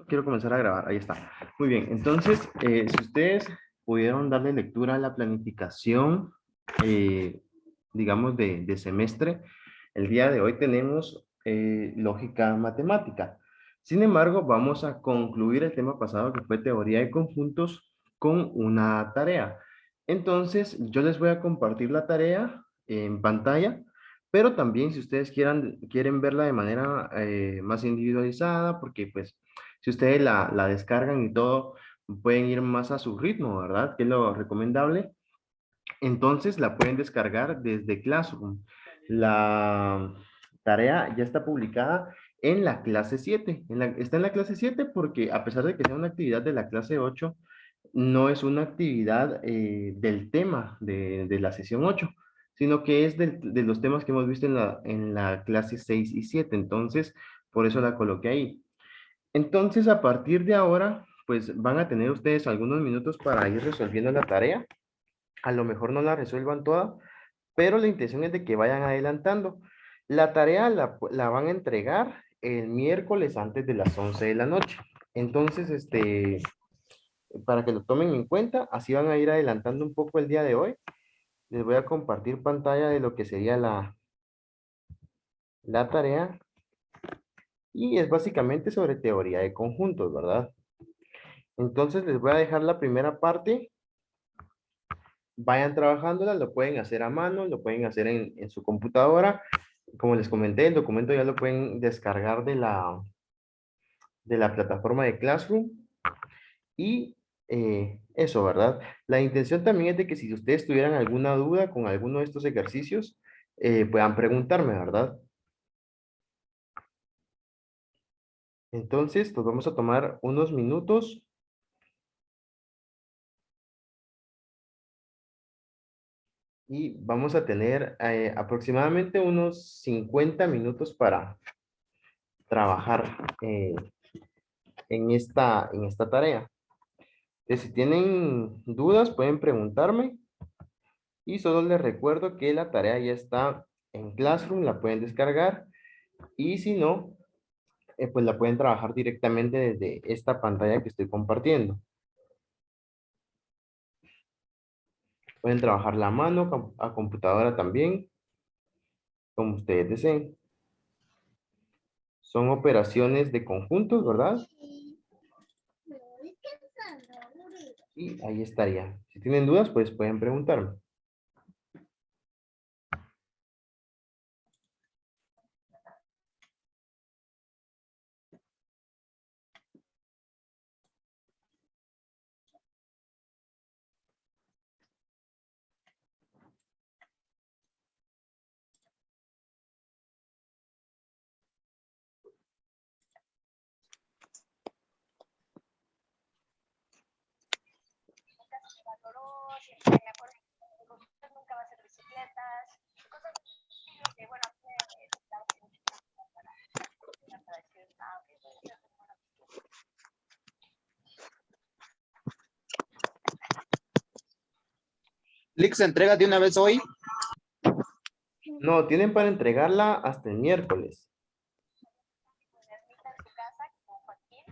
quiero comenzar a grabar. Ahí está. Muy bien. Entonces, si ustedes pudieron darle lectura a la planificación, eh, digamos, de semestre, el día de hoy tenemos lógica matemática. Sin embargo, vamos a concluir el tema pasado que fue teoría de conjuntos con una tarea. Entonces, yo les voy a compartir la tarea en pantalla. Pero también si ustedes quieren verla de manera más individualizada, porque pues si ustedes la descargan y todo, pueden ir más a su ritmo, ¿verdad? Que es lo recomendable. Entonces la pueden descargar desde Classroom. La tarea ya está publicada en la clase 7. Está en la clase 7 porque a pesar de que sea una actividad de la clase 8, no es una actividad del tema de la sesión 8, sino que es de los temas que hemos visto en la clase 6 y 7. Entonces, por eso la coloqué ahí. Entonces, a partir de ahora, pues van a tener ustedes algunos minutos para ir resolviendo la tarea. A lo mejor no la resuelvan toda, pero la intención es de que vayan adelantando. La tarea la van a entregar el miércoles antes de las 11 de la noche. Entonces, para que lo tomen en cuenta, así van a ir adelantando un poco el día de hoy. Les voy a compartir pantalla de lo que sería la tarea y es básicamente sobre teoría de conjuntos, ¿verdad? Entonces les voy a dejar la primera parte. Vayan trabajándola, lo pueden hacer a mano, lo pueden hacer en su computadora. Como les comenté, el documento ya lo pueden descargar de la plataforma de Classroom. Y eso, ¿verdad? La intención también es de que si ustedes tuvieran alguna duda con alguno de estos ejercicios, puedan preguntarme, ¿verdad? Entonces, pues vamos a tomar unos minutos y vamos a tener aproximadamente unos 50 minutos para trabajar en esta tarea. Entonces, si tienen dudas, pueden preguntarme y solo les recuerdo que la tarea ya está en Classroom, la pueden descargar y si no, pues la pueden trabajar directamente desde esta pantalla que estoy compartiendo. Pueden trabajarla a mano, a computadora también, como ustedes deseen. Son operaciones de conjuntos, ¿verdad? Y ahí estaría. Si tienen dudas, pues pueden preguntarme. Lick se entrega de una vez hoy. No, tienen para entregarla hasta el miércoles.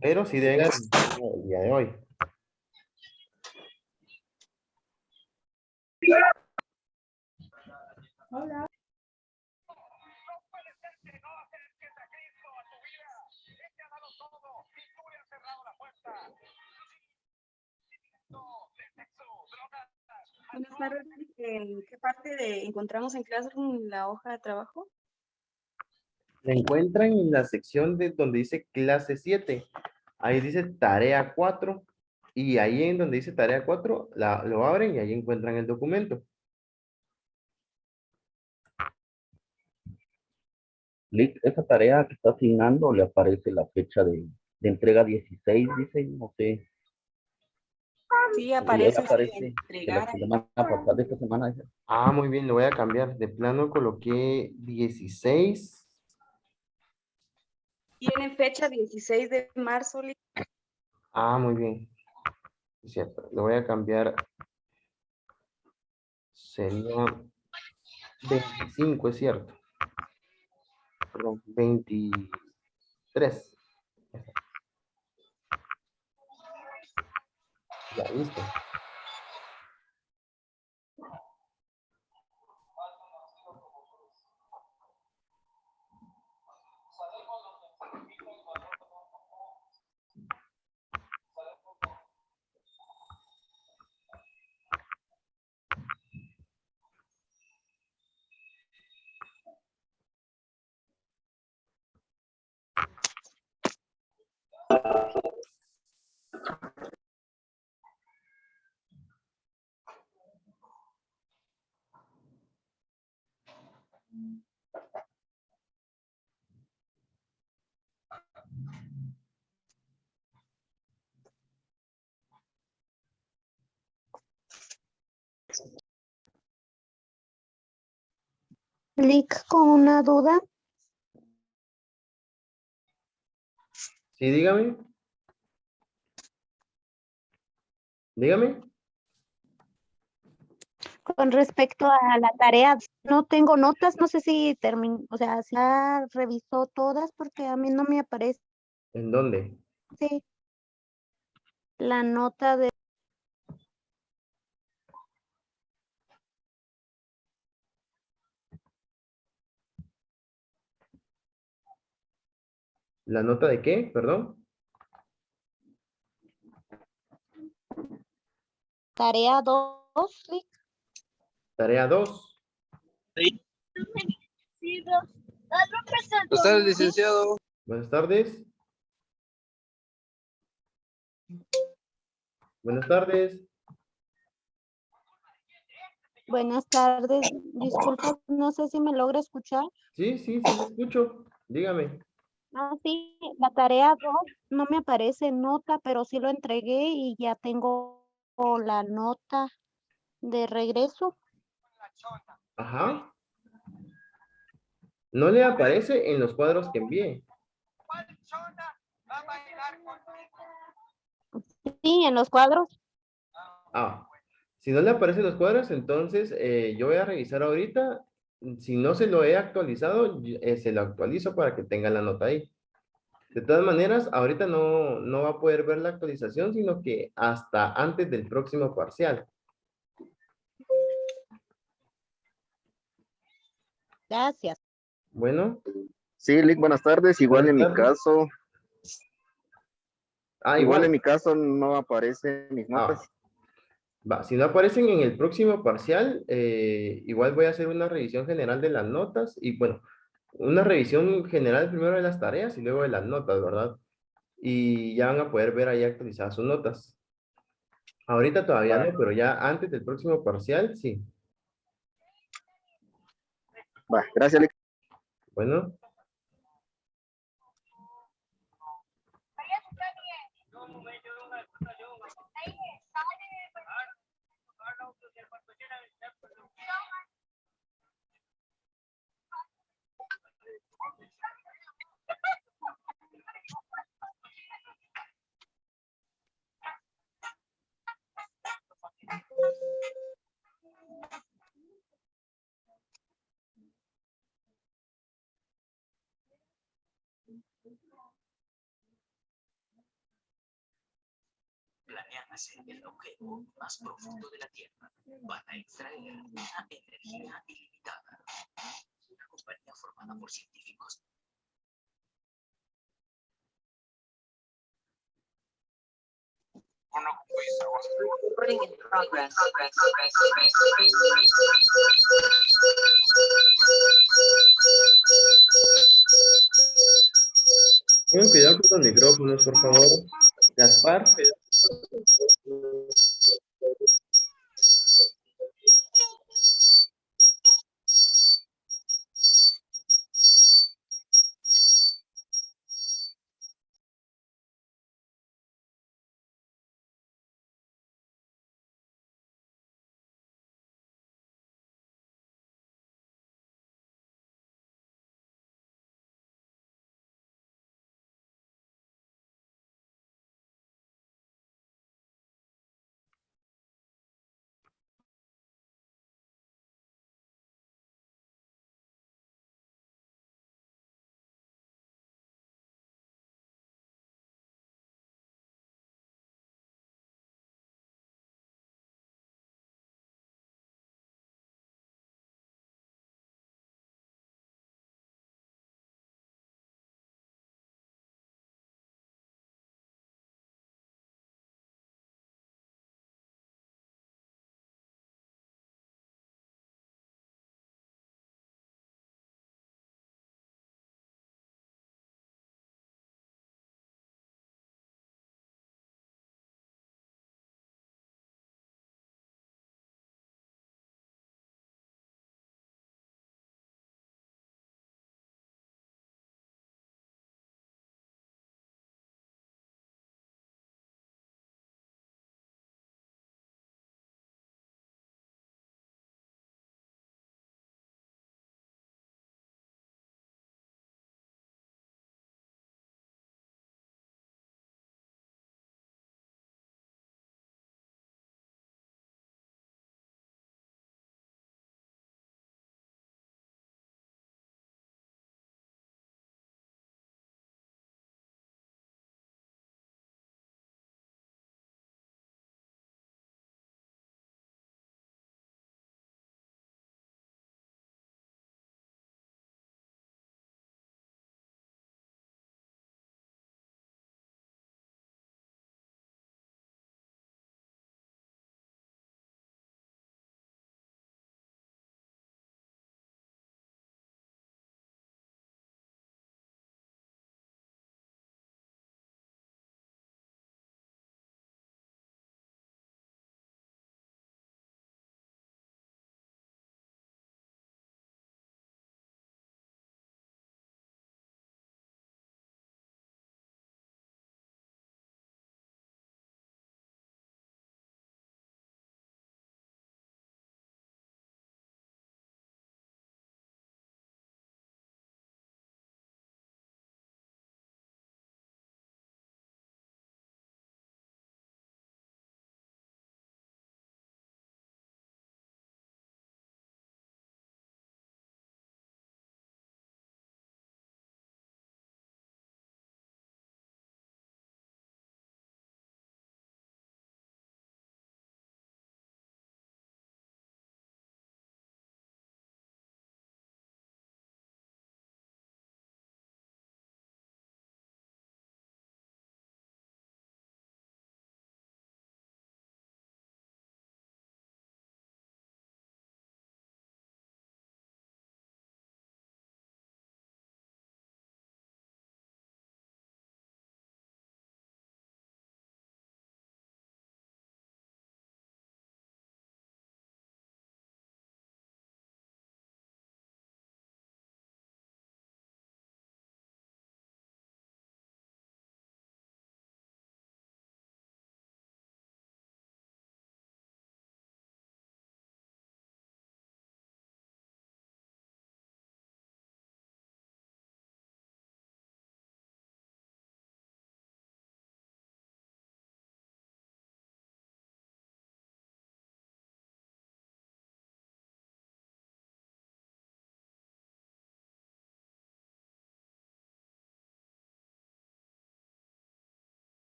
Pero sí deben entregarla el día de hoy. Buenas tardes. ¿En qué parte encontramos en Classroom la hoja de trabajo? La encuentran en la sección de donde dice clase 7. Ahí dice tarea 4. Y ahí en donde dice tarea 4, lo abren y ahí encuentran el documento. Lick, esa tarea que está asignando le aparece la fecha de entrega 16, dice, no sé. Sí, Y ahí aparece aparece que la entregar. semana pasada, de esta semana, dice. Ah, muy bien, lo voy a cambiar. De plano coloqué 16. Tiene fecha 16 de marzo. Ah, muy bien. Es cierto. Lo voy a cambiar. Sería 25, es cierto. Perdón, 23. Ya, listo. Lick, con una duda. Sí, dígame. Dígame. Con respecto a la tarea, no tengo notas, no sé si terminó, o sea, si ya revisó todas porque a mí no me aparece ¿En dónde? la nota de ¿La nota de qué? Perdón. tarea 2, Lick. Tarea 2. Buenas tardes, licenciado. Buenas tardes. Buenas tardes. Buenas tardes, disculpa, no sé si me logra escuchar. Sí, sí, sí, lo escucho. Dígame. Ah, sí, la tarea 2 no me aparece nota, pero sí lo entregué y ya tengo la nota de regreso. Ajá. No le aparece en los cuadros que envié. Sí, en los cuadros. Ah, si no le aparecen los cuadros, entonces yo voy a revisar ahorita. Si no se lo he actualizado, se lo actualizo para que tenga la nota ahí. De todas maneras, ahorita no va a poder ver la actualización, sino que hasta antes del próximo parcial. Gracias. Bueno, Sí, Lick, buenas tardes. buenas tardes. Ah, Igual en igual. mi caso no aparecen mis notas. Ah, va. Si no aparecen en el próximo parcial, igual voy a hacer una revisión general de las notas y bueno, una revisión general primero de las tareas y luego de las notas, ¿verdad? Y ya van a poder ver ahí actualizadas sus notas. Ahorita todavía Va, no, pero ya antes del próximo parcial, sí. va, gracias, Lick. Bueno, Planean hacer el objeto más profundo de la Tierra. Van a extraer una energía ilimitada. Una compañía formada por científicos. Recording in progress. tengan cuidado con los micrófonos, por favor. Gaspar.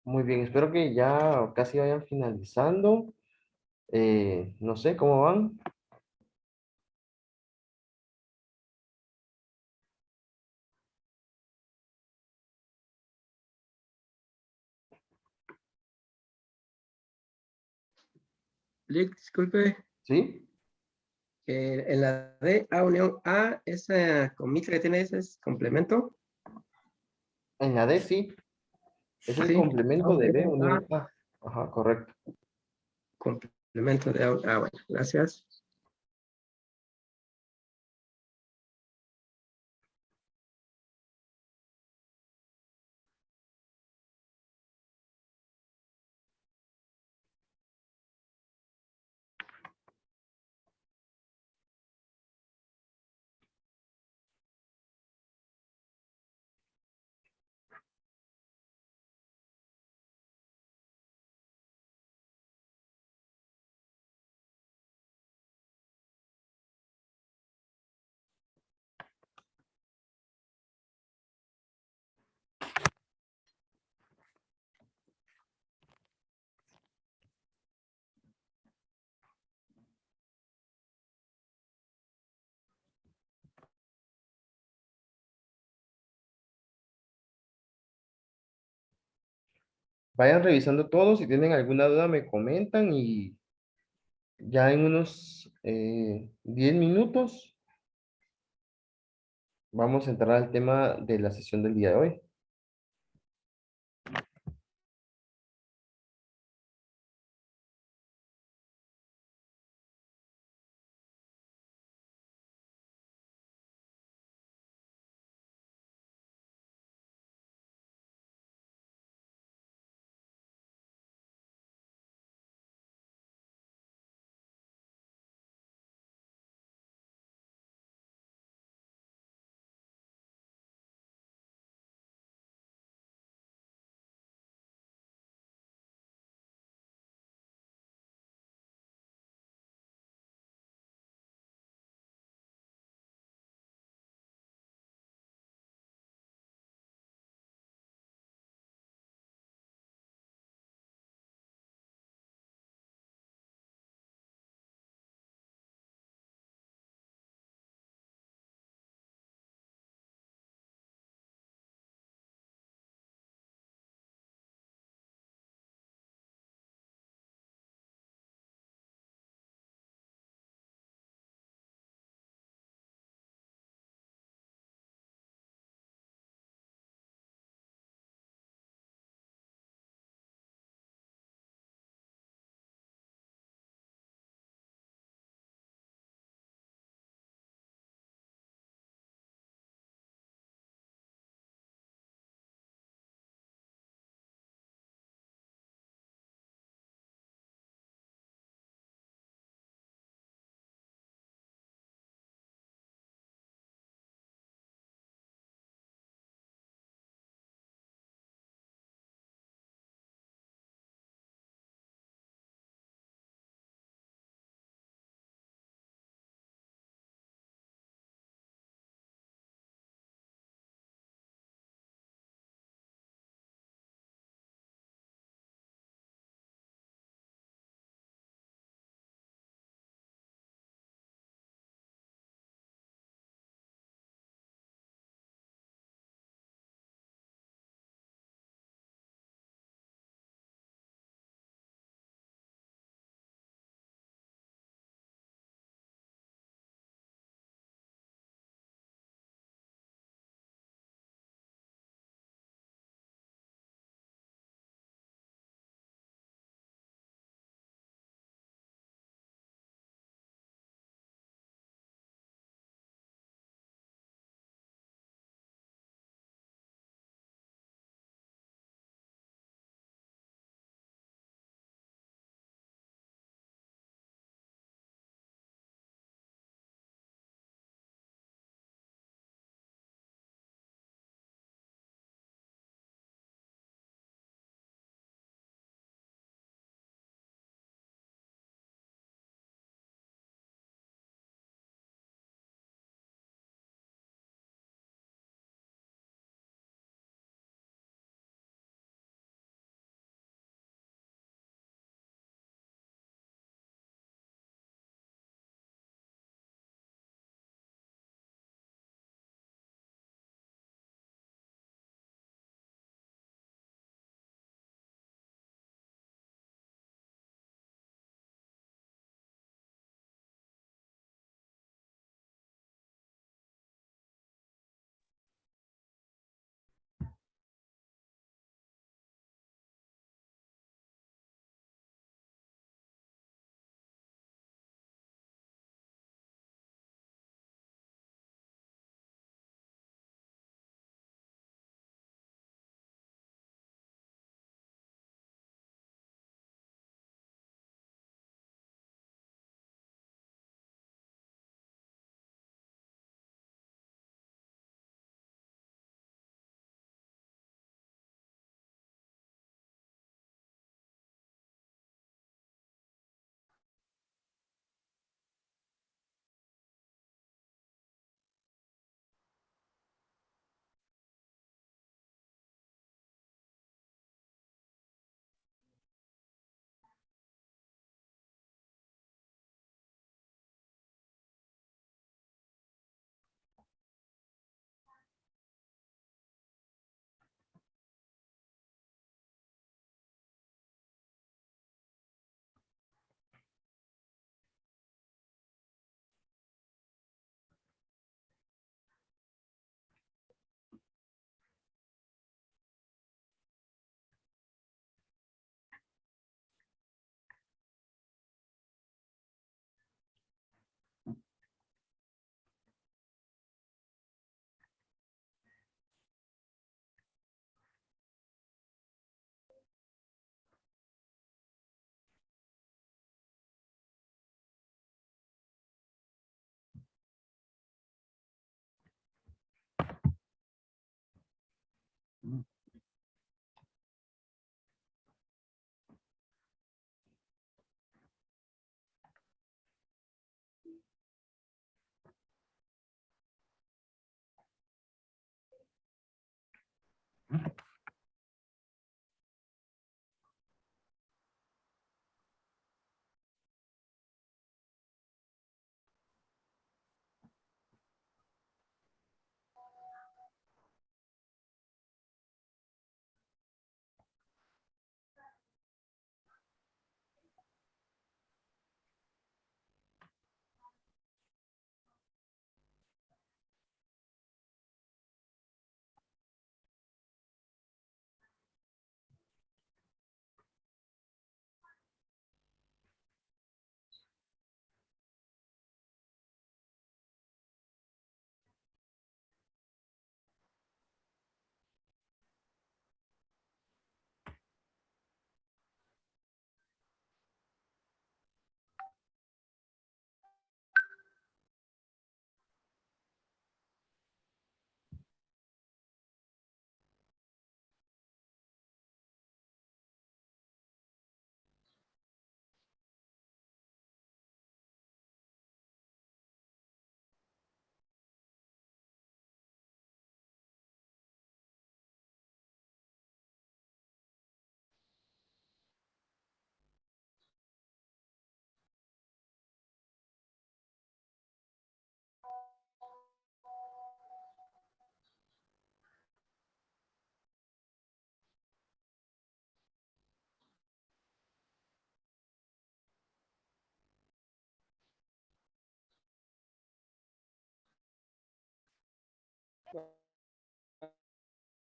Muy bien, espero que ya casi vayan finalizando. No sé cómo van. Lick, disculpe, ¿Sí? que en la D, A unión A, esa comita que tiene ese es complemento. En la D sí. Es el Sí, A complemento de B unión A, unión A. Ajá, correcto. complemento de A. Ah, bueno, gracias. Vayan revisando todo, si tienen alguna duda me comentan y ya en unos 10 minutos vamos a entrar al tema de la sesión del día de hoy.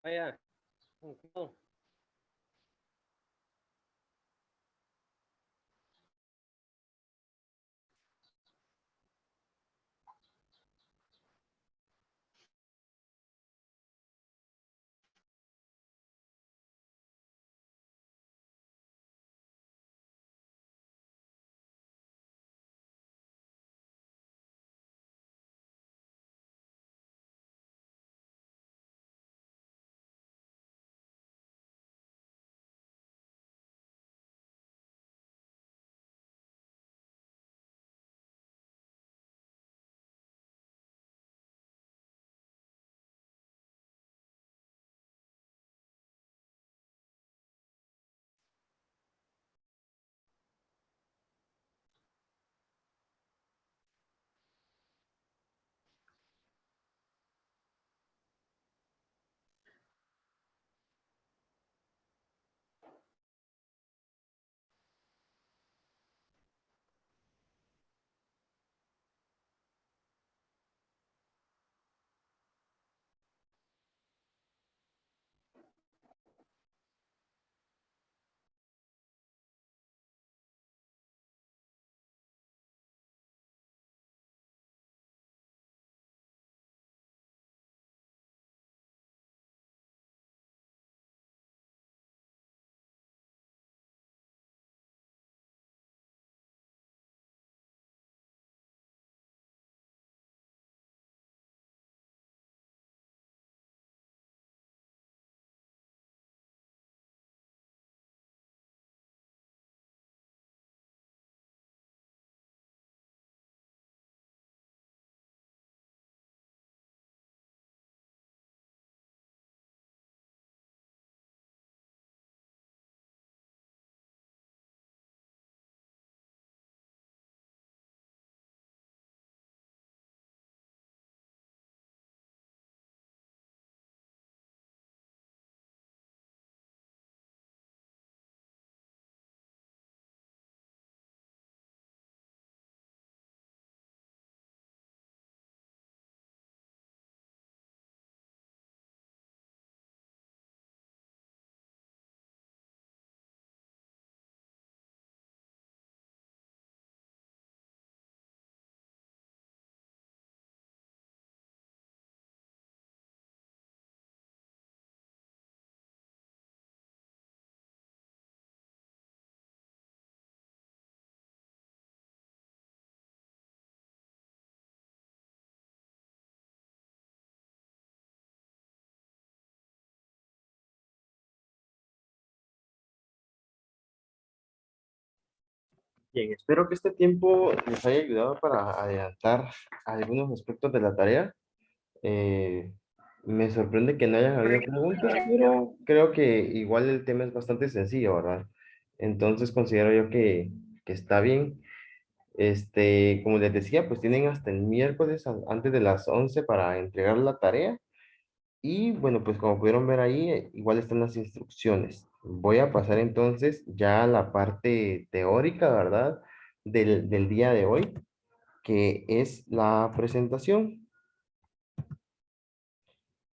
Vaya. Bien, espero que este tiempo les haya ayudado para adelantar algunos aspectos de la tarea. Eh, Me sorprende que no hayan habido preguntas, pero creo que igual el tema es bastante sencillo, ¿verdad? Entonces considero yo que está bien. Como les decía, pues tienen hasta el miércoles antes de las 11 para entregar la tarea. Y bueno, pues como pudieron ver ahí, igual están las instrucciones. Voy a pasar entonces ya a la parte teórica, ¿verdad? Del día de hoy, que es la presentación.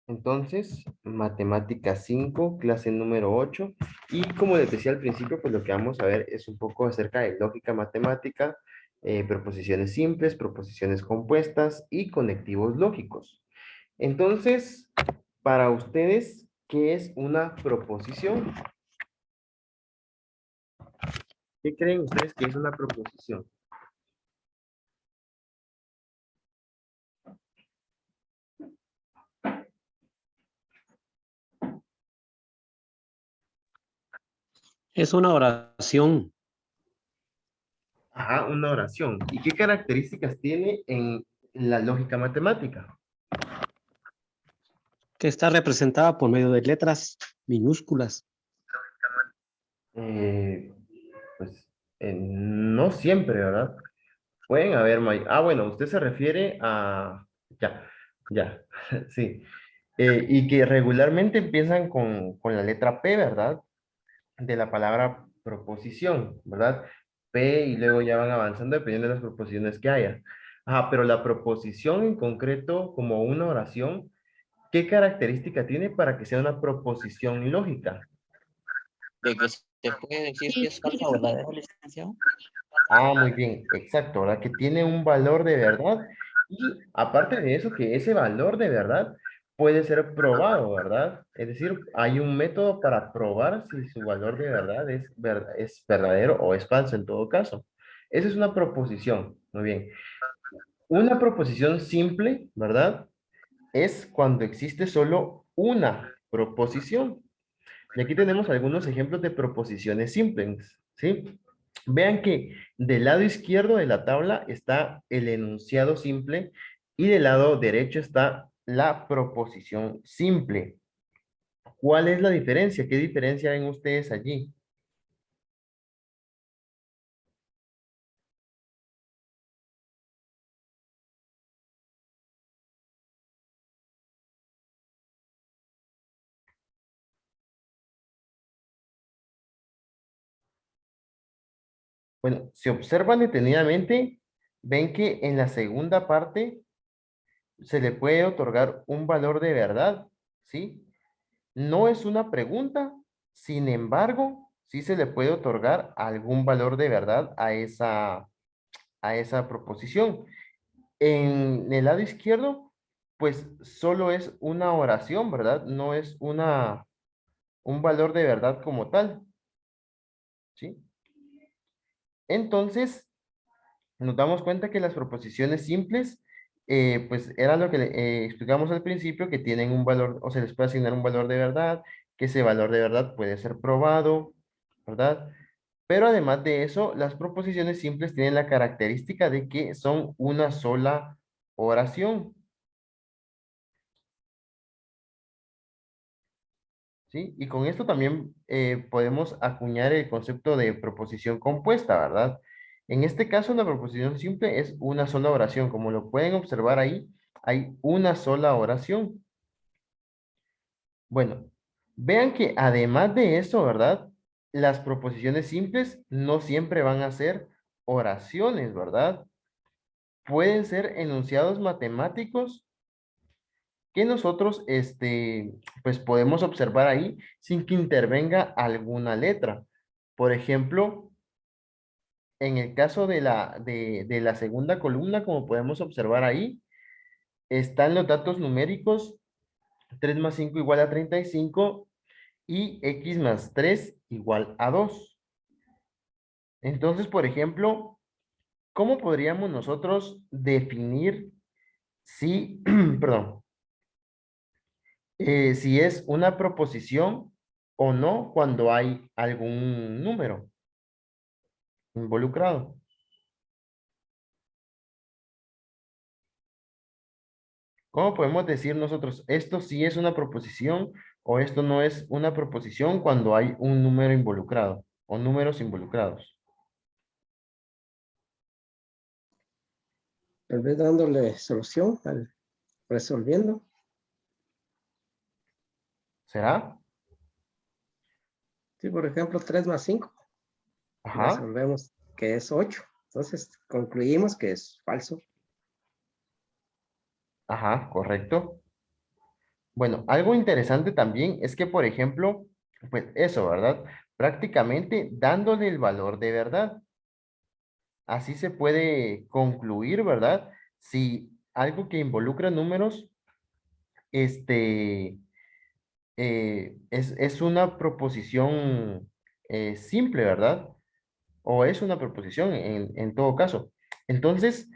Entonces, matemática 5 clase número 8. Y como les decía al principio, pues lo que vamos a ver es un poco acerca de lógica matemática, proposiciones simples, proposiciones compuestas y conectivos lógicos. Entonces, para ustedes, ¿qué es una proposición? ¿Qué creen ustedes que es una proposición? Es una oración Ajá, una oración. ¿Y qué características tiene en la lógica matemática? que está representada por medio de letras minúsculas. Eh, pues no siempre, ¿verdad? Pueden haber bueno, usted se refiere a... Ya, ya, sí. Y que regularmente empiezan con la letra P, ¿verdad? De la palabra proposición, ¿verdad? P y luego ya van avanzando dependiendo de las proposiciones que haya. Ajá, pero la proposición en concreto, como una oración, ¿qué característica tiene para que sea una proposición lógica? De que se puede decir si es falso o verdadero, licenciado. Ah, muy bien, exacto, ¿verdad? Que tiene un valor de verdad y aparte de eso, que ese valor de verdad puede ser probado, ¿verdad? Es decir, hay un método para probar si su valor de verdad es verdadero o es falso en todo caso. Esa es una proposición, muy bien. Una proposición simple, ¿verdad? Es cuando existe solo una proposición. Y aquí tenemos algunos ejemplos de proposiciones simples, ¿sí? Vean que del lado izquierdo de la tabla está el enunciado simple y del lado derecho está la proposición simple. ¿Cuál es la diferencia? ¿Qué diferencia ven ustedes allí? Bueno, si observan detenidamente, ven que en la segunda parte se le puede otorgar un valor de verdad, ¿sí? No es una pregunta, sin embargo, sí se le puede otorgar algún valor de verdad a esa proposición. En el lado izquierdo, pues solo es una oración, ¿verdad? No es un valor de verdad como tal, ¿sí? Entonces, nos damos cuenta que las proposiciones simples, pues era lo que explicamos al principio, que tienen un valor, o se les puede asignar un valor de verdad, que ese valor de verdad puede ser probado, ¿verdad? Pero además de eso, las proposiciones simples tienen la característica de que son una sola oración, ¿sí? Y con esto también podemos acuñar el concepto de proposición compuesta, ¿verdad? En este caso, la proposición simple es una sola oración. Como lo pueden observar ahí, hay una sola oración. Bueno, vean que además de eso, ¿verdad? Las proposiciones simples no siempre van a ser oraciones, ¿verdad? Pueden ser enunciados matemáticos que nosotros, pues podemos observar ahí sin que intervenga alguna letra. Por ejemplo, en el caso de la segunda columna, como podemos observar ahí, están los datos numéricos 3 más 5 igual a 35 y x más 3 igual a 2. Entonces, por ejemplo, ¿cómo podríamos nosotros definir si, perdón, si es una proposición o no cuando hay algún número involucrado? ¿Cómo podemos decir nosotros, esto sí es una proposición o esto no es una proposición cuando hay un número involucrado o números involucrados? Tal vez dándole solución, resolviendo. ¿Será? Sí, por ejemplo, 3 más 5. Ajá, Resolvemos que es 8. Entonces, concluimos que es falso. ajá, correcto. Bueno, algo interesante también es que, por ejemplo, pues eso, ¿verdad? Prácticamente dándole el valor de verdad. Así se puede concluir, ¿verdad? Si algo que involucra números, este, es una proposición simple, ¿verdad? O es una proposición en todo caso. Entonces,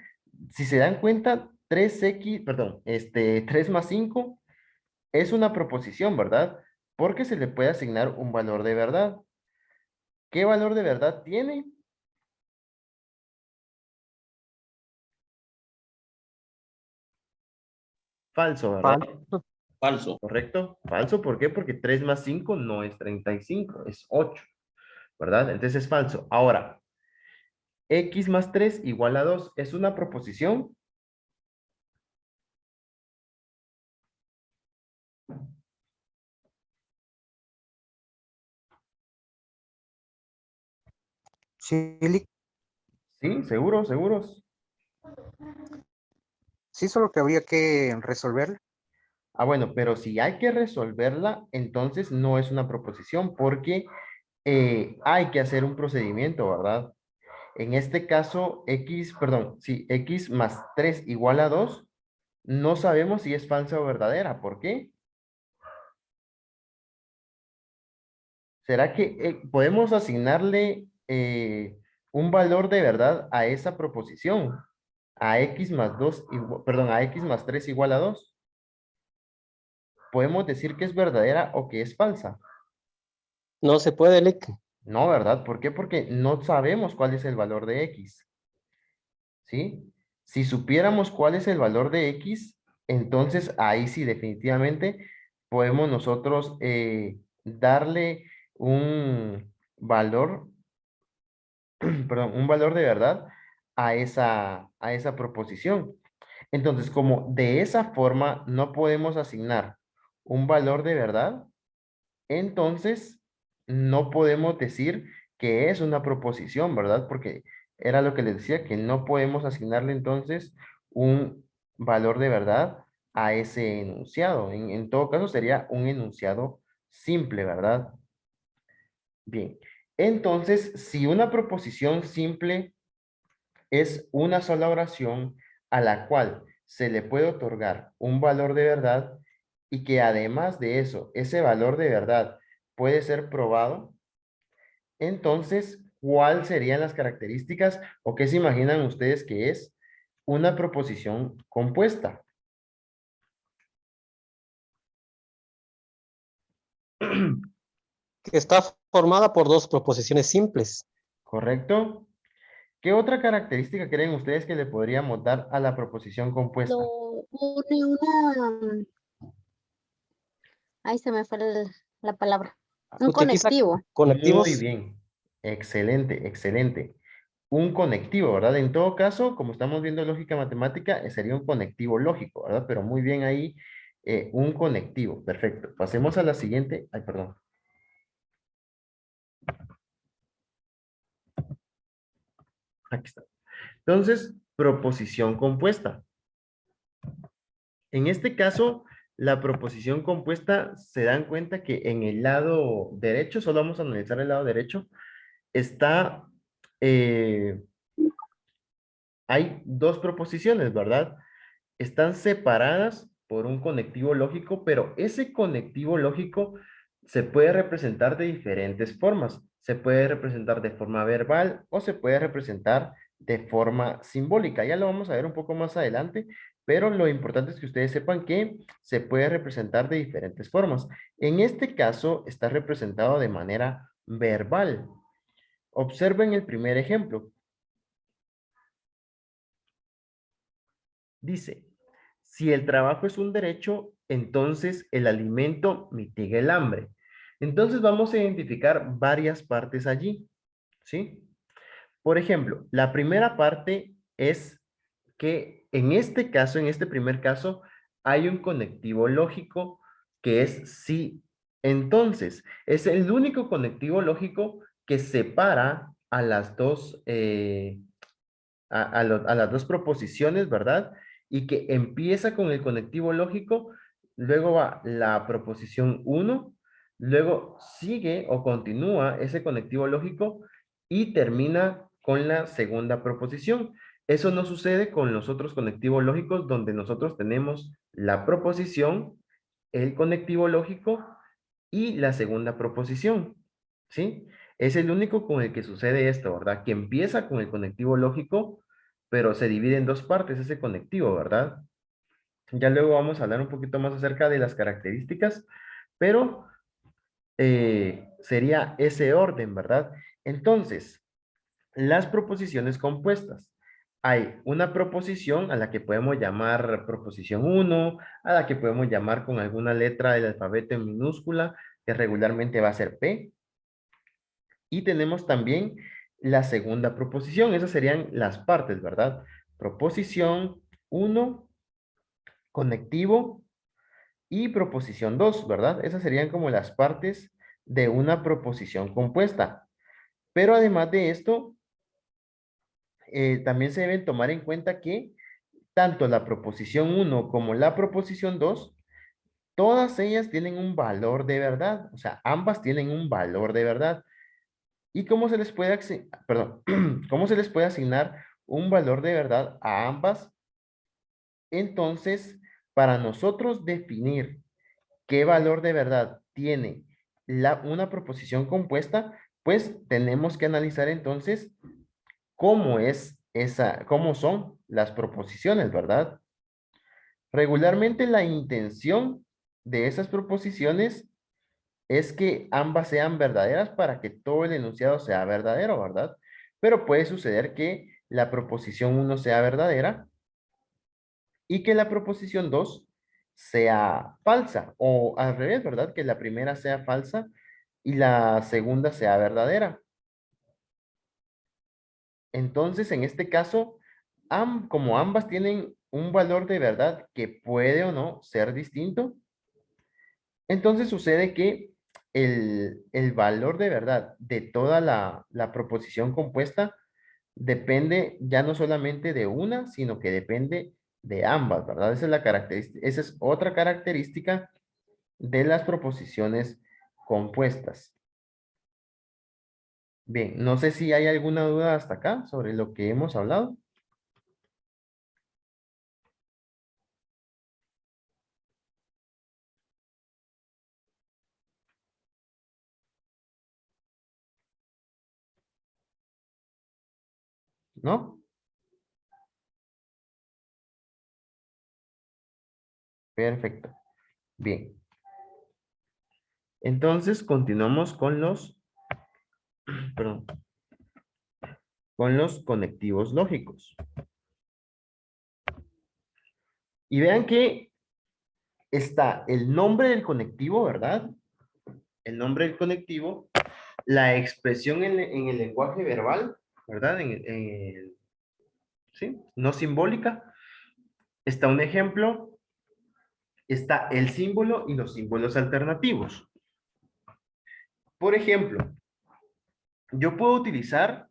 si se dan cuenta, 3x, perdón, 3 más 5 es una proposición, ¿verdad? Porque se le puede asignar un valor de verdad. ¿Qué valor de verdad tiene? Falso, ¿verdad? Falso. ¿Correcto? Falso, ¿por qué? Porque 3 más 5 no es 35, es 8, ¿verdad? Entonces es falso. Ahora, x más 3 igual a 2, ¿es una proposición? Sí, Sí, seguro, seguros. sí, solo que habría que resolver. Ah, bueno, pero si hay que resolverla, entonces no es una proposición porque hay que hacer un procedimiento, ¿verdad? En este caso, si x más 3 igual a 2, no sabemos si es falsa o verdadera. ¿Por qué? ¿Será que podemos asignarle un valor de verdad a esa proposición? A x más 2, perdón, a x más 3 igual a 2. ¿Podemos decir que es verdadera o que es falsa? No se puede, Lick. No, ¿verdad? ¿Por qué? Porque no sabemos cuál es el valor de x. ¿Sí? Si supiéramos cuál es el valor de x, entonces ahí sí definitivamente podemos nosotros darle un valor, perdón, un valor de verdad a esa proposición. Entonces, como de esa forma no podemos asignar un valor de verdad, entonces no podemos decir que es una proposición, ¿verdad? Porque era lo que les decía, que no podemos asignarle entonces un valor de verdad a ese enunciado. En todo caso sería un enunciado simple, ¿verdad? Bien, entonces si una proposición simple es una sola oración a la cual se le puede otorgar un valor de verdad y que además de eso, ese valor de verdad puede ser probado, entonces, ¿cuáles serían las características o qué se imaginan ustedes que es una proposición compuesta? Que está formada por dos proposiciones simples. ¿Correcto? ¿Qué otra característica creen ustedes que le podríamos dar a la proposición compuesta? Lo une una, ahí se me fue la palabra. Un Utiliza conectivo. Muy conectivos. bien. Excelente, excelente. Un conectivo, ¿verdad? En todo caso, como estamos viendo lógica matemática, sería un conectivo lógico, ¿verdad? Pero muy bien ahí, un conectivo. Perfecto. Pasemos a la siguiente. Ay, perdón. Aquí está. Entonces, proposición compuesta. En este caso, la proposición compuesta, se dan cuenta que en el lado derecho, solo vamos a analizar el lado derecho, está, hay dos proposiciones, ¿verdad? Están separadas por un conectivo lógico, pero ese conectivo lógico se puede representar de diferentes formas. Se puede representar de forma verbal o se puede representar de forma simbólica. Ya lo vamos a ver un poco más adelante, pero lo importante es que ustedes sepan que se puede representar de diferentes formas. En este caso está representado de manera verbal. Observen el primer ejemplo. Dice, si el trabajo es un derecho, entonces el alimento mitiga el hambre. Entonces vamos a identificar varias partes allí, ¿sí? Por ejemplo, la primera parte es que en este caso, en este primer caso, hay un conectivo lógico que es sí. Entonces, es el único conectivo lógico que separa a las dos, a las dos proposiciones, ¿verdad? Y que empieza con el conectivo lógico, luego va la proposición uno, luego sigue o continúa ese conectivo lógico y termina con la segunda proposición. Eso no sucede con los otros conectivos lógicos donde nosotros tenemos la proposición, el conectivo lógico y la segunda proposición, ¿sí? Es el único con el que sucede esto, ¿verdad? Que empieza con el conectivo lógico, pero se divide en dos partes ese conectivo, ¿verdad? Ya luego vamos a hablar un poquito más acerca de las características, pero sería ese orden, ¿verdad? Entonces, las proposiciones compuestas. Hay una proposición a la que podemos llamar proposición uno, a la que podemos llamar con alguna letra del alfabeto en minúscula, que regularmente va a ser P. Y tenemos también la segunda proposición. Esas serían las partes, ¿verdad? Proposición uno, conectivo y proposición 2, ¿verdad? Esas serían como las partes de una proposición compuesta. Pero además de esto, también se deben tomar en cuenta que tanto la proposición uno como la proposición 2 todas ellas tienen un valor de verdad. O sea, ambas tienen un valor de verdad. ¿Y cómo se les puede, perdón, cómo se les puede asignar un valor de verdad a ambas? Entonces, para nosotros definir qué valor de verdad tiene una proposición compuesta, pues tenemos que analizar entonces cómo son las proposiciones, ¿verdad? Regularmente la intención de esas proposiciones es que ambas sean verdaderas para que todo el enunciado sea verdadero, ¿verdad? Pero puede suceder que la proposición uno sea verdadera y que la proposición 2 sea falsa, o al revés, ¿verdad? Que la primera sea falsa y la segunda sea verdadera. Entonces, en este caso, como ambas tienen un valor de verdad que puede o no ser distinto, entonces sucede que el valor de verdad de toda la proposición compuesta depende ya no solamente de una, sino que depende de ambas, ¿verdad? Esa es la característica, esa es otra característica de las proposiciones compuestas. Bien, no sé si hay alguna duda hasta acá sobre lo que hemos hablado. ¿No? Perfecto. Bien. Entonces, continuamos con perdón, con los conectivos lógicos. Y vean que está el nombre del conectivo, ¿verdad? El nombre del conectivo, la expresión en el lenguaje verbal, ¿verdad? ¿Sí? No simbólica. Está un ejemplo, está el símbolo y los símbolos alternativos. Por ejemplo, yo puedo utilizar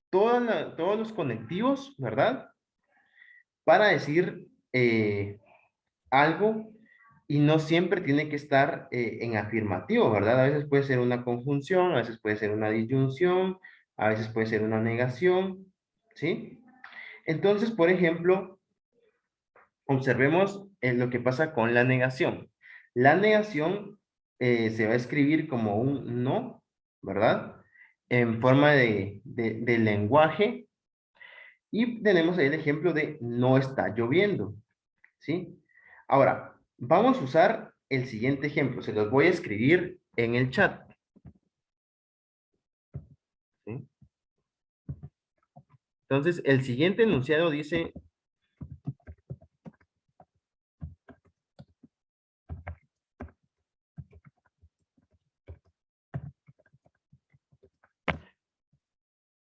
todos los conectivos, ¿verdad? Para decir algo y no siempre tiene que estar en afirmativo, ¿verdad? A veces puede ser una conjunción, a veces puede ser una disyunción, a veces puede ser una negación, ¿sí? Entonces, por ejemplo, observemos lo que pasa con la negación. La negación se va a escribir como un no, ¿verdad? En forma de lenguaje. Y tenemos ahí el ejemplo de no está lloviendo, ¿sí? Ahora, vamos a usar el siguiente ejemplo. Se los voy a escribir en el chat. ¿Sí? Entonces, el siguiente enunciado dice: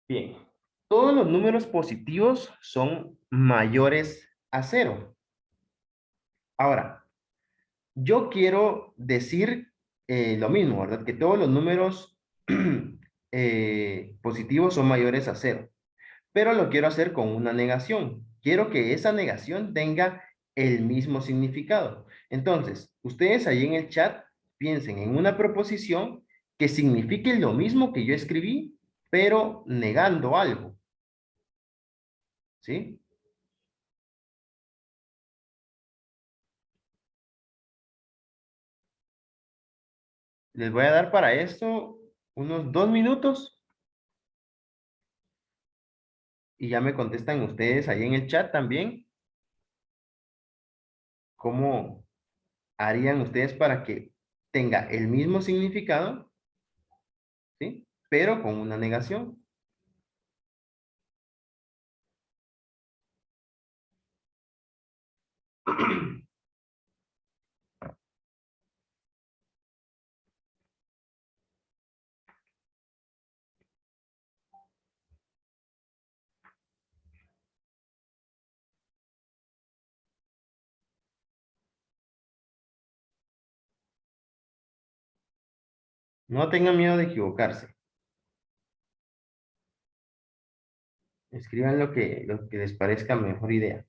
bien, todos los números positivos son mayores a 0. Ahora, yo quiero decir lo mismo, ¿verdad? Que todos los números positivos son mayores a 0. Pero lo quiero hacer con una negación. Quiero que esa negación tenga el mismo significado. Entonces, ustedes ahí en el chat piensen en una proposición que signifique lo mismo que yo escribí, pero negando algo. ¿Sí? Les voy a dar para esto unos 2 minutos y ya me contestan ustedes ahí en el chat también cómo harían ustedes para que tenga el mismo significado, ¿sí? Pero con una negación. No tengan miedo de equivocarse. Escriban lo que les parezca mejor idea.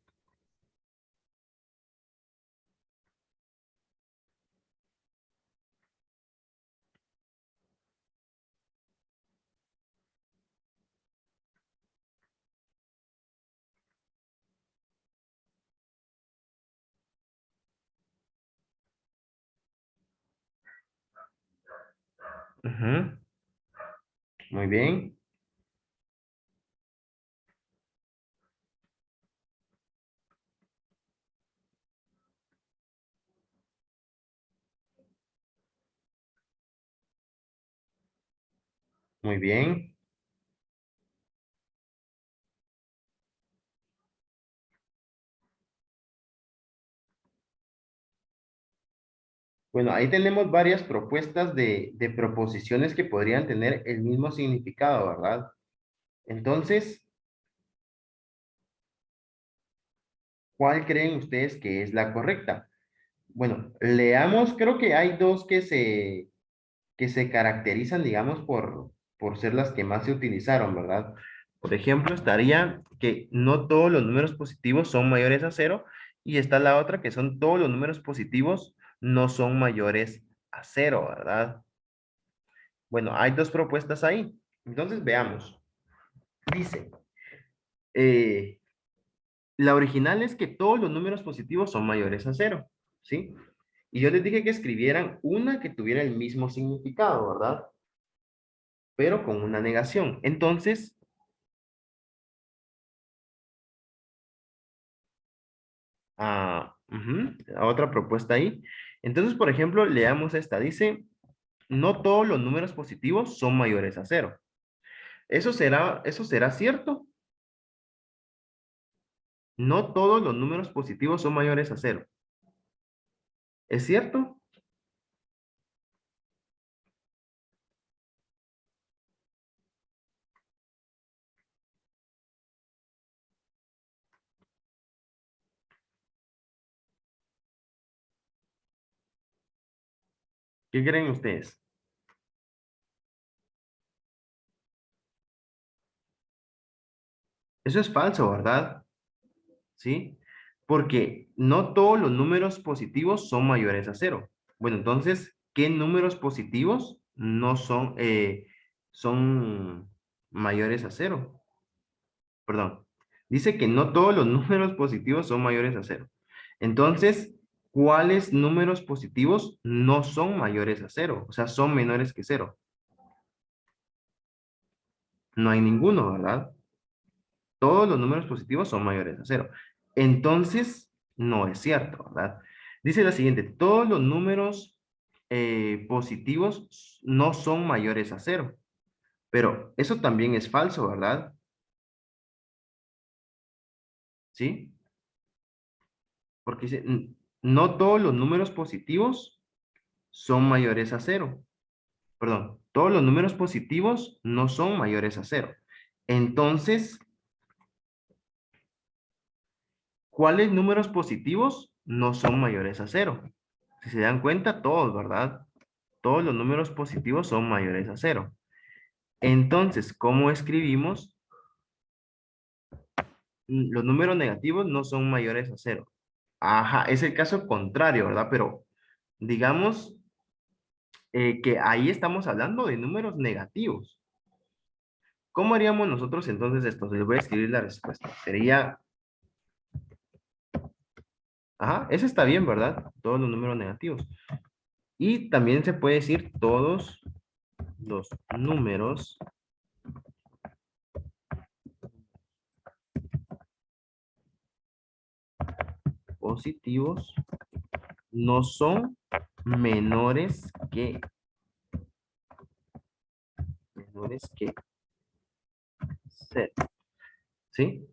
Ujú. Muy bien. Muy bien. Bueno, ahí tenemos varias propuestas de proposiciones que podrían tener el mismo significado, ¿verdad? Entonces, ¿cuál creen ustedes que es la correcta? Bueno, leamos, creo que hay dos que se caracterizan, digamos, por ser las que más se utilizaron, ¿verdad? Por ejemplo, estaría que no todos los números positivos son mayores a cero, y está la otra que son todos los números positivos no son mayores a cero, ¿verdad? Bueno, hay dos propuestas ahí. Entonces, veamos. Dice, eh, la original es que todos los números positivos son mayores a cero, ¿sí? Y yo les dije que escribieran una que tuviera el mismo significado, ¿verdad? Pero con una negación. Entonces, otra propuesta ahí. Entonces, por ejemplo, leamos esta. Dice, no todos los números positivos son mayores a cero. Eso será cierto? No todos los números positivos son mayores a cero. ¿Es cierto? ¿Qué creen ustedes? Eso es falso, ¿verdad? ¿Sí? Porque no todos los números positivos son mayores a cero. Bueno, entonces, ¿qué números positivos no son, son mayores a cero? Perdón. Dice que no todos los números positivos son mayores a cero. Entonces, ¿cuáles números positivos no son mayores a cero? O sea, son menores que cero. No hay ninguno, ¿verdad? Todos los números positivos son mayores a cero. Entonces, no es cierto, ¿verdad? Dice la siguiente, todos los números positivos no son mayores a cero. Pero eso también es falso, ¿verdad? ¿Sí? Porque dice, no todos los números positivos son mayores a cero. Perdón, todos los números positivos no son mayores a cero. Entonces, ¿cuáles números positivos no son mayores a cero? Si se dan cuenta, todos, ¿verdad? Todos los números positivos son mayores a cero. Entonces, ¿cómo escribimos? Los números negativos no son mayores a cero. Ajá, es el caso contrario, ¿verdad? Pero digamos que ahí estamos hablando de números negativos. ¿Cómo haríamos nosotros entonces esto? Les voy a escribir la respuesta. Sería, ajá, ese está bien, ¿verdad? Todos los números negativos. Y también se puede decir todos los números positivos no son menores que cero. ¿Sí?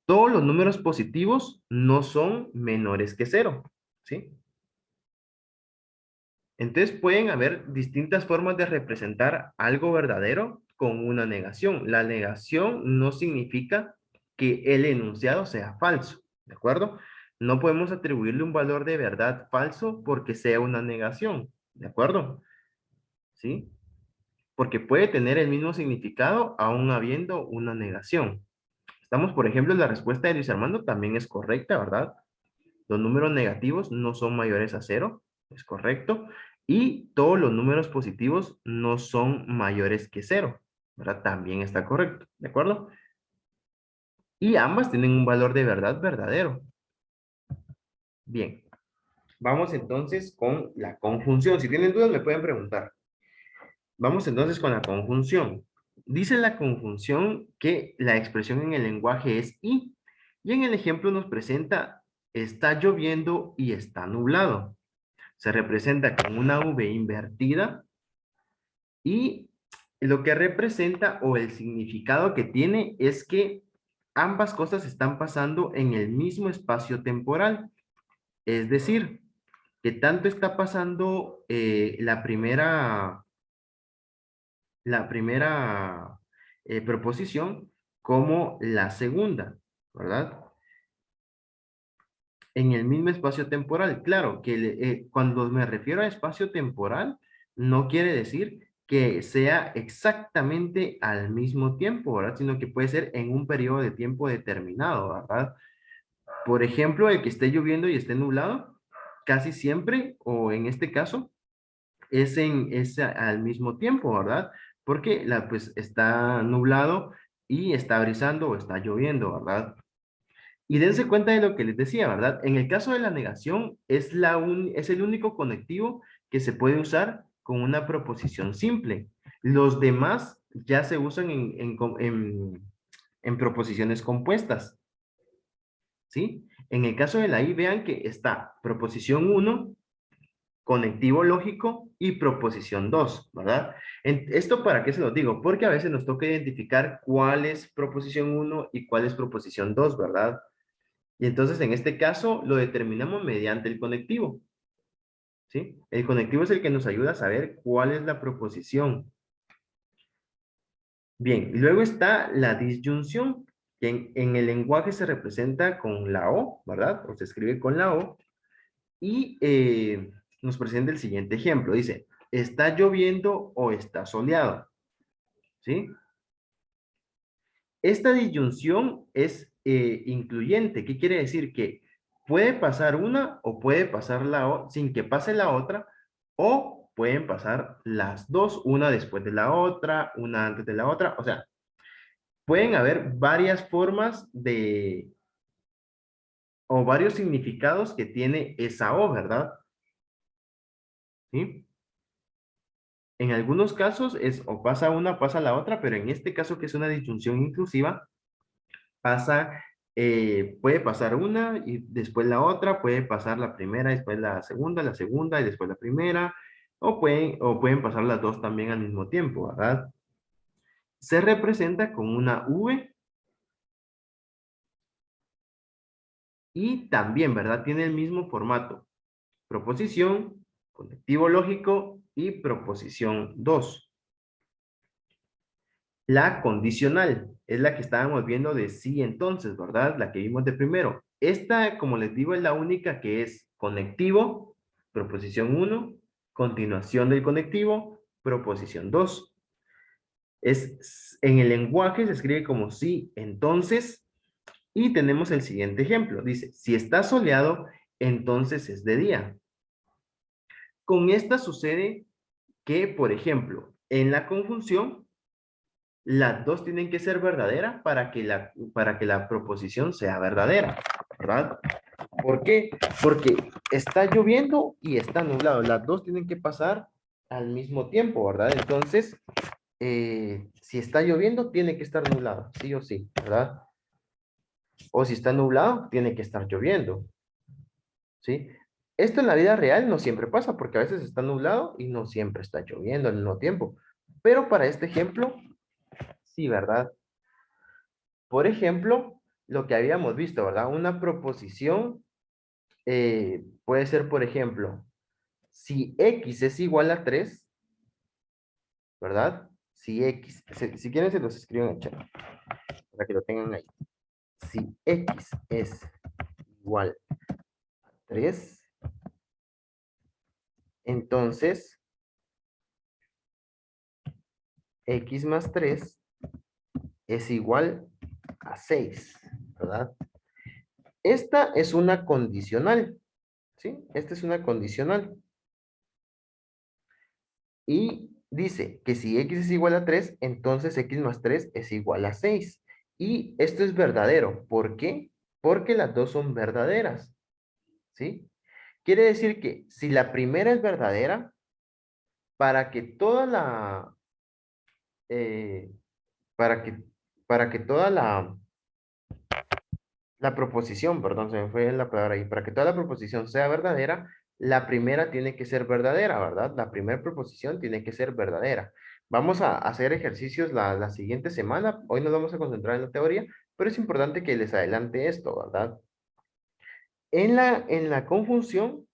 Todos los números positivos no son menores que cero. ¿Sí? Entonces pueden haber distintas formas de representar algo verdadero con una negación. La negación no significa que el enunciado sea falso, ¿de acuerdo? No podemos atribuirle un valor de verdad falso porque sea una negación, ¿de acuerdo? ¿Sí? Porque puede tener el mismo significado aún habiendo una negación. Estamos, por ejemplo, la respuesta de Luis Armando también es correcta, ¿verdad? Los números negativos no son mayores a cero, es correcto. Y todos los números positivos no son mayores que cero, ¿verdad? También está correcto, ¿de acuerdo? Y ambas tienen un valor de verdad verdadero. Bien, vamos entonces con la conjunción. Si tienen dudas me pueden preguntar. Vamos entonces con la conjunción. Dice la conjunción que la expresión en el lenguaje es y. Y en el ejemplo nos presenta está lloviendo y está nublado. Se representa con una V invertida y lo que representa o el significado que tiene es que ambas cosas están pasando en el mismo espacio temporal. Es decir, que tanto está pasando la primera proposición como la segunda, ¿verdad? En el mismo espacio temporal. Claro, que cuando me refiero a espacio temporal, no quiere decir que sea exactamente al mismo tiempo, ¿verdad? Sino que puede ser en un periodo de tiempo determinado, ¿verdad? Por ejemplo, el que esté lloviendo y esté nublado, casi siempre, o en este caso, es al mismo tiempo, ¿verdad? Porque pues está nublado y está brisando o está lloviendo, ¿verdad? Y dense cuenta de lo que les decía, ¿verdad? En el caso de la negación, es el único conectivo que se puede usar con una proposición simple. Los demás ya se usan en proposiciones compuestas, ¿sí? En el caso de la I, vean que está proposición 1, conectivo lógico y proposición 2, ¿verdad? ¿Esto para qué se lo digo? Porque a veces nos toca identificar cuál es proposición 1 y cuál es proposición 2, ¿verdad? Y entonces en este caso lo determinamos mediante el conectivo, ¿sí? El conectivo es el que nos ayuda a saber cuál es la proposición. Bien, y luego está la disyunción, que en el lenguaje se representa con la O, ¿verdad? O se escribe con la O. Y nos presenta el siguiente ejemplo. Dice, ¿está lloviendo o está soleado? ¿Sí? Esta disyunción es incluyente. ¿Qué quiere decir? Que puede pasar una o puede pasar la otra sin que pase la otra, o pueden pasar las dos, una después de la otra, una antes de la otra. O sea, pueden haber varias formas o varios significados que tiene esa O, ¿verdad? ¿Sí? En algunos casos es o pasa una o pasa la otra, pero en este caso que es una disyunción inclusiva, puede pasar una y después la otra, puede pasar la primera, después la segunda y después la primera, o pueden pasar las dos también al mismo tiempo, ¿verdad? Se representa con una V y también, ¿verdad? Tiene el mismo formato. Proposición, conectivo lógico y proposición 2. La condicional es la que estábamos viendo de sí entonces, ¿verdad? La que vimos de primero. Esta, como les digo, es la única que es conectivo, proposición 1, continuación del conectivo, proposición 2. En el lenguaje se escribe como sí, entonces, y tenemos el siguiente ejemplo. Dice, si está soleado, entonces es de día. Con esta sucede que, por ejemplo, en la conjunción, las dos tienen que ser verdaderas para que la proposición sea verdadera, ¿verdad? ¿Por qué? Porque está lloviendo y está nublado. Las dos tienen que pasar al mismo tiempo, ¿verdad? Entonces, si está lloviendo, tiene que estar nublado, sí o sí, ¿verdad? O si está nublado, tiene que estar lloviendo, ¿sí? Esto en la vida real no siempre pasa, porque a veces está nublado y no siempre está lloviendo al mismo tiempo. Pero para este ejemplo, sí, ¿verdad? Por ejemplo, lo que habíamos visto, ¿verdad? Una proposición puede ser, por ejemplo, si X es igual a 3, ¿verdad? Si X, si quieren se los escribo en el chat, para que lo tengan ahí. Si X es igual a 3, entonces X más 3 es igual a 6, ¿verdad? Esta es una condicional, ¿sí? Esta es una condicional. Y dice que si X es igual a 3, entonces X más 3 es igual a 6. Y esto es verdadero. ¿Por qué? Porque las dos son verdaderas, ¿sí? Quiere decir que si la primera es verdadera, para que toda la, eh, para que, para que toda la proposición, perdón, se me fue la palabra ahí, para que toda la proposición sea verdadera, la primera tiene que ser verdadera, ¿verdad? La primera proposición tiene que ser verdadera. Vamos a hacer ejercicios la siguiente semana. Hoy nos vamos a concentrar en la teoría, pero es importante que les adelante esto, ¿verdad? En la conjunción,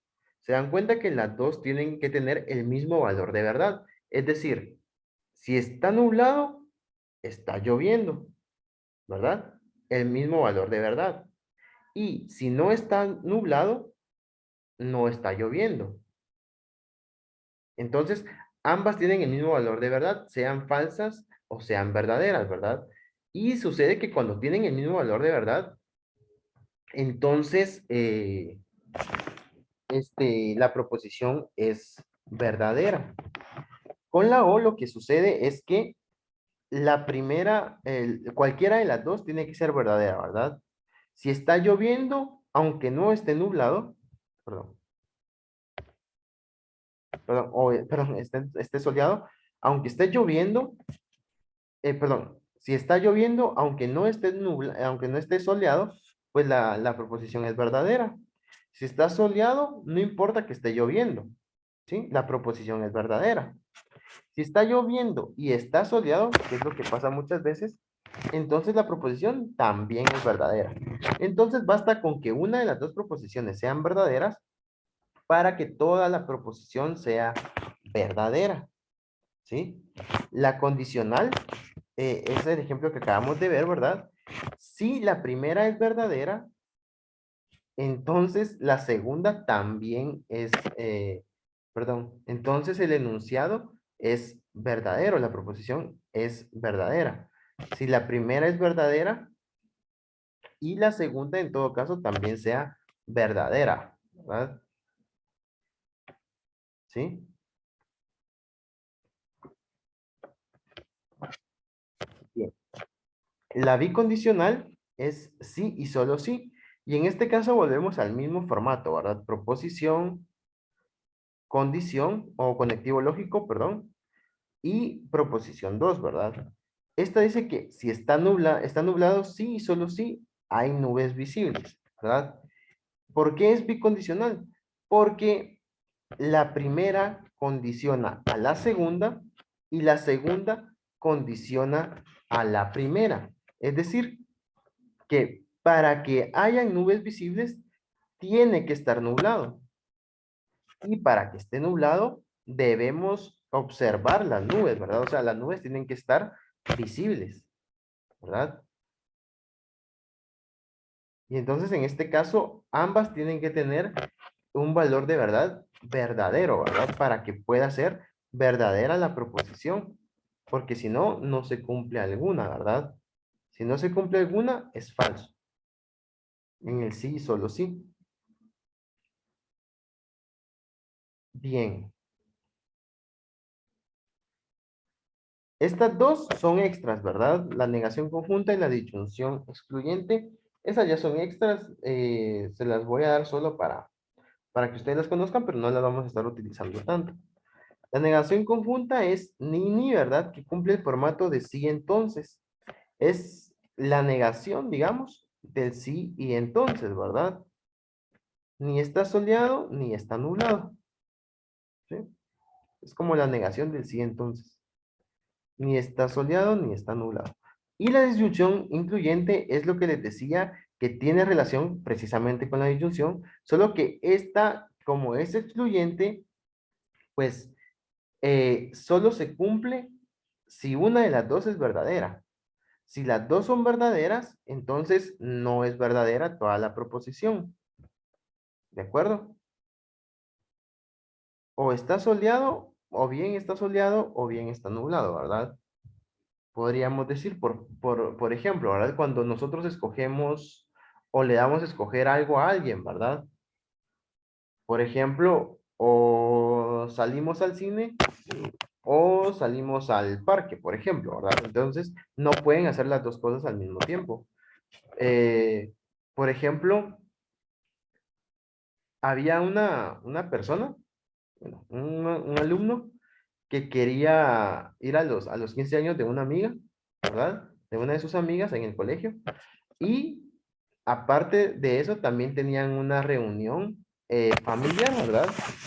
se dan cuenta que las dos tienen que tener el mismo valor de verdad. Es decir, si está nublado, está lloviendo, ¿verdad? El mismo valor de verdad. Y si no está nublado, no está lloviendo. Entonces, ambas tienen el mismo valor de verdad, sean falsas o sean verdaderas, ¿verdad? Y sucede que cuando tienen el mismo valor de verdad, entonces la proposición es verdadera. Con la O lo que sucede es que la primera, cualquiera de las dos tiene que ser verdadera, ¿verdad? Si está lloviendo, aunque no esté nublado, perdón, perdón, esté soleado, aunque esté lloviendo, perdón, si está lloviendo, aunque no esté aunque no esté soleado, pues la proposición es verdadera. Si está soleado, no importa que esté lloviendo, ¿sí? La proposición es verdadera. Si está lloviendo y está soleado, que es lo que pasa muchas veces, entonces la proposición también es verdadera. Entonces basta con que una de las dos proposiciones sean verdaderas para que toda la proposición sea verdadera, ¿sí? La condicional es el ejemplo que acabamos de ver, ¿verdad? Si la primera es verdadera, entonces la segunda también es, perdón, entonces el enunciado es verdadero, la proposición es verdadera. Si la primera es verdadera y la segunda en todo caso también sea verdadera, ¿verdad? ¿Sí? Bien. La bicondicional es sí y solo sí. Y en este caso volvemos al mismo formato, ¿verdad? Proposición, condición o conectivo lógico, perdón, y proposición 2, ¿verdad? Esta dice que si está nublado, sí y solo sí hay nubes visibles, ¿verdad? ¿Por qué es bicondicional? Porque la primera condiciona a la segunda y la segunda condiciona a la primera. Es decir, que para que hayan nubes visibles, tiene que estar nublado. Y para que esté nublado, debemos observar las nubes, ¿verdad? O sea, las nubes tienen que estar visibles, ¿verdad? Y entonces, en este caso, ambas tienen que tener un valor de verdad verdadero, ¿verdad? Para que pueda ser verdadera la proposición. Porque si no, no se cumple alguna, ¿verdad? Si no se cumple alguna, es falso. En el sí, solo sí. Bien. Estas dos son extras, ¿verdad? La negación conjunta y la disyunción excluyente. Esas ya son extras. Se las voy a dar solo para que ustedes las conozcan, pero no las vamos a estar utilizando tanto. La negación conjunta es ni, ¿verdad? Que cumple el formato de sí entonces. Es la negación, digamos, del sí y entonces, ¿verdad? Ni está soleado, ni está nublado. ¿Sí? Es como la negación del sí entonces. Ni está soleado, ni está nublado. Y la disyunción incluyente es lo que les decía que tiene relación precisamente con la disyunción, solo que esta, como es excluyente, pues solo se cumple si una de las dos es verdadera. Si las dos son verdaderas, entonces no es verdadera toda la proposición. ¿De acuerdo? O está soleado, o bien está soleado, o bien está nublado, ¿verdad? Podríamos decir, por ejemplo, ¿verdad? Cuando nosotros escogemos o le damos a escoger algo a alguien, ¿verdad? Por ejemplo, o salimos al cine o salimos al parque, por ejemplo, ¿verdad? Entonces, no pueden hacer las dos cosas al mismo tiempo. Por ejemplo, había una persona, bueno, un alumno que quería ir a los 15 años de una amiga, ¿verdad? De una de sus amigas en el colegio. Y aparte de eso, también tenían una reunión familiar, ¿verdad?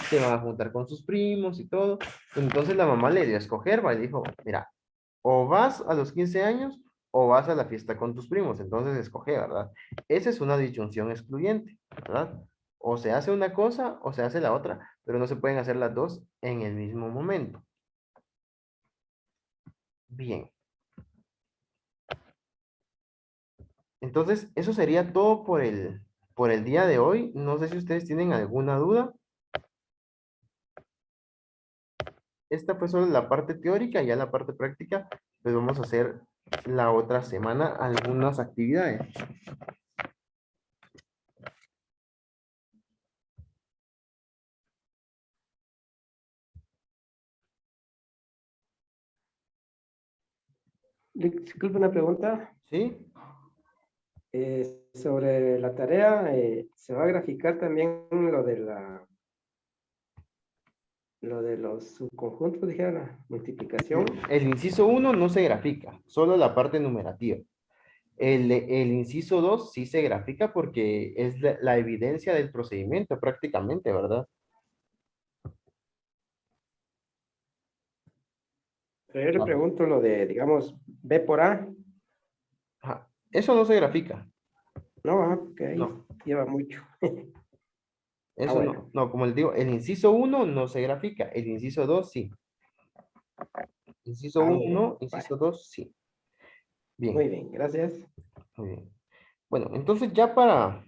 Se van a juntar con sus primos y todo. Entonces la mamá le dio a escoger, ¿va? Y dijo, mira, o vas a los 15 años o vas a la fiesta con tus primos. Entonces escoge, ¿verdad? Esa es una disyunción excluyente, ¿verdad? O se hace una cosa o se hace la otra, pero no se pueden hacer las dos en el mismo momento. Bien. Entonces, eso sería todo por el día de hoy. No sé si ustedes tienen alguna duda. Esta fue solo la parte teórica, ya la parte práctica, pues vamos a hacer la otra semana algunas actividades. Disculpe una pregunta. ¿Sí? Sobre la tarea, ¿se va a graficar también lo de los subconjuntos, dijera la multiplicación? El inciso 1 no se grafica, solo la parte numerativa. El inciso 2 sí se grafica porque es la evidencia del procedimiento prácticamente, ¿verdad? Pero yo le pregunto lo de, digamos, B por A. Ajá. Eso no se grafica. No, porque ahí No. lleva mucho. Eso bueno. no, no, como les digo, el inciso 1 no se grafica, el inciso 2 sí. Inciso 1 Muy bien. no, inciso 2 sí. Bien, Muy bien, gracias. muy bien. Bueno, entonces ya para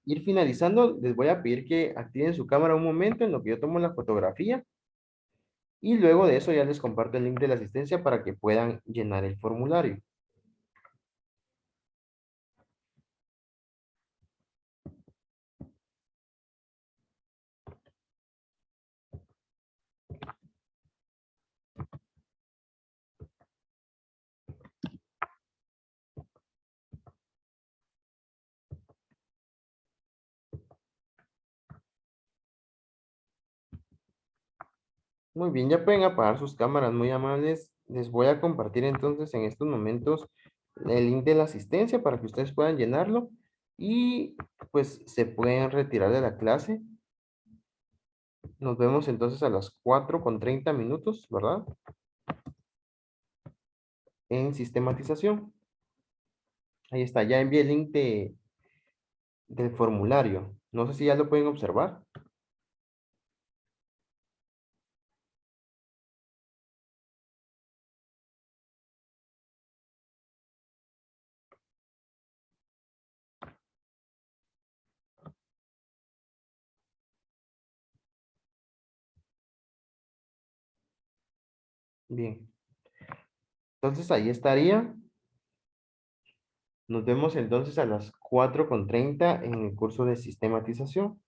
ir finalizando, les voy a pedir que activen su cámara un momento en lo que yo tomo la fotografía. Y luego de eso ya les comparto el link de la asistencia para que puedan llenar el formulario. Muy bien, ya pueden apagar sus cámaras, muy amables. Les voy a compartir entonces en estos momentos el link de la asistencia para que ustedes puedan llenarlo y pues se pueden retirar de la clase. Nos vemos entonces a las 4:30, ¿verdad? En sistematización. Ahí está, ya envié el link del formulario. No sé si ya lo pueden observar. Bien. Entonces ahí estaría. Nos vemos entonces a las 4:30 en el curso de sistematización.